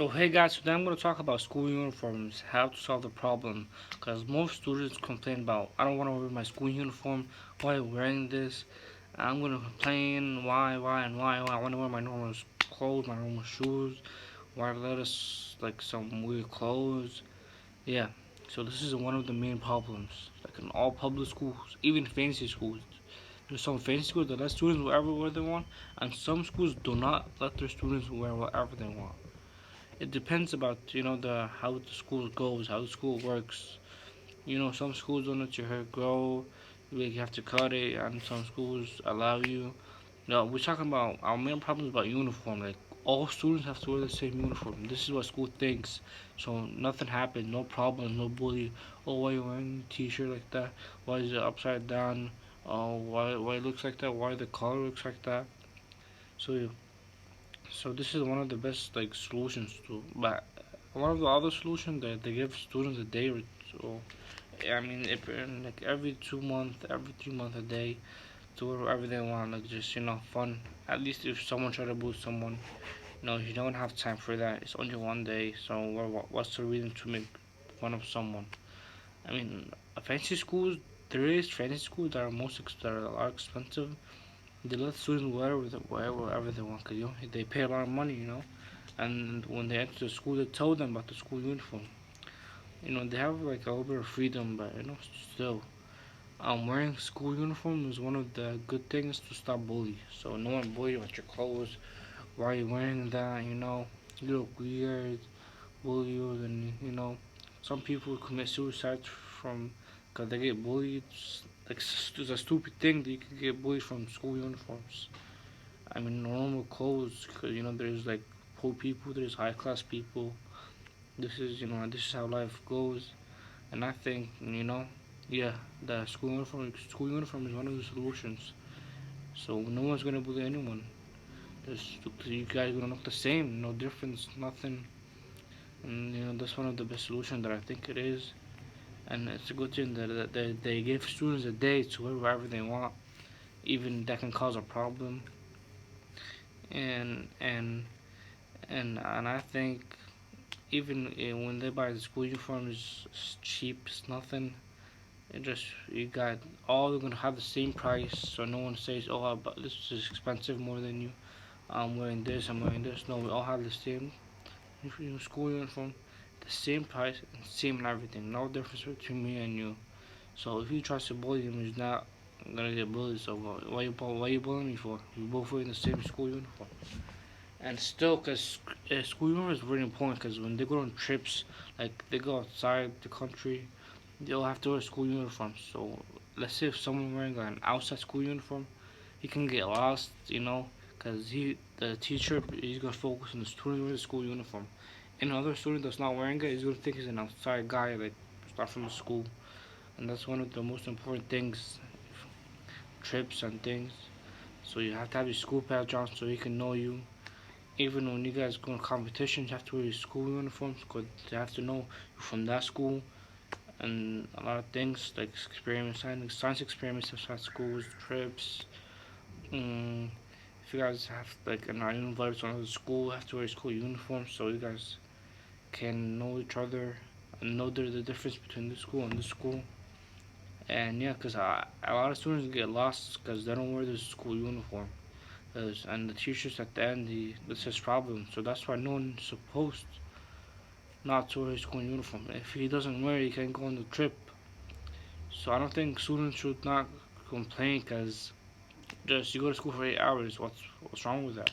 So hey guys, today I'm going to talk about school uniforms, how to solve the problem. Because most students complain about, I don't want to wear my school uniform, why are you wearing this? I'm going to complain, why, I want to wear my normal clothes, my normal shoes, why let us, like, some weird clothes. Yeah, so this is one of the main problems, like in all public schools, even fancy schools. There's some fancy schools that let students wear whatever they want, and some schools do not let their students wear whatever they want. It depends about the how the school goes, how the school works. Some schools don't let your hair grow, you have to cut it, and some schools allow you. No, we're talking about our main problem is about uniform. Like all students have to wear the same uniform. This is what school thinks. So nothing happens, no problem, no bully. Oh, why are you wearing a t-shirt like that? Why is it upside down? Oh, why it looks like that? Why the color looks like that? So so this is one of the best like solutions to, but one of the other solutions that they give students a day or so. I mean, if like every 2 months, every 3 months a day to do whatever they want, like just fun. At least if someone try to bully someone, you don't have time for that. It's only one day, so what's the reason to make fun of someone? I mean, fancy schools. There is fancy schools that are that are expensive. They let students wear whatever they want, cause they pay a lot of money, and when they enter the school, they tell them about the school uniform. They have like a little bit of freedom, but still, wearing school uniform is one of the good things to stop bully. So no one bully you with your clothes. Why are you wearing that? You look weird, bully you, and some people commit suicide from because they get bullied. Like it's a stupid thing that you can get bullied from school uniforms. I mean, normal clothes, because there's like poor people, there's high class people. This is how life goes, and I think yeah, the school uniform is one of the solutions. So no one's gonna bully anyone. Just you guys gonna look the same, no difference, nothing. And that's one of the best solutions that I think it is. And it's a good thing that they give students a day to wear whatever they want, even that can cause a problem. And and and I think even when they buy the school uniform is cheap, it's nothing. It just you got all gonna have the same price, so no one says, "Oh, but this is expensive more than you." I'm wearing this. I'm wearing this. No, we all have the same school uniform, the same price, and same and everything. No difference between me and you. So if you try to bully him, he's not gonna get bullied. So why you bullying me for? We both wearing the same school uniform. And still, cause school uniform is very important. Cause when they go on trips, like they go outside the country, they'll have to wear school uniform. So let's say if someone wearing an outside school uniform, he can get lost. Cause the teacher he's gonna focus on the student wearing the school uniform. And another student that's not wearing it, he's gonna think he's an outside guy, like not from the school. And that's one of the most important things, trips and things. So you have to have your school badge on so he can know you. Even when you guys go in competitions, you have to wear your school uniforms because they have to know you're from that school. And a lot of things like experiments, science experiments outside schools, trips. If you guys have like an invited to another school, you have to wear school uniform so you guys can know each other and know the difference between this school and this school. And yeah, because a lot of students get lost because they don't wear the school uniform. And the teachers at the end, that's his problem. So that's why no one's supposed not to wear his school uniform. If he doesn't wear it, he can go on the trip. So I don't think students should not complain because just you go to school for 8 hours. What's wrong with that?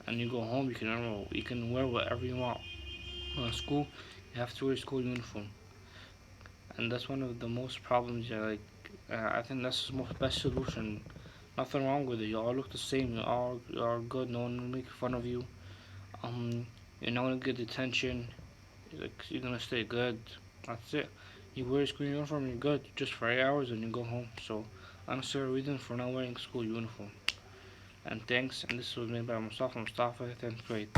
And you go home, you can wear whatever you want. At school, you have to wear school uniform, and that's one of the most problems. Yeah, like I think that's the most best solution. Nothing wrong with it. You all look the same. You all good. No one will make fun of you. Um, you're not gonna get detention. Like you're gonna stay good. That's it. You wear a school uniform, you're good. Just for 8 hours, and you go home. So I don't see a reason for not wearing school uniform. And thanks. And this was made by Moustafa 10th grade.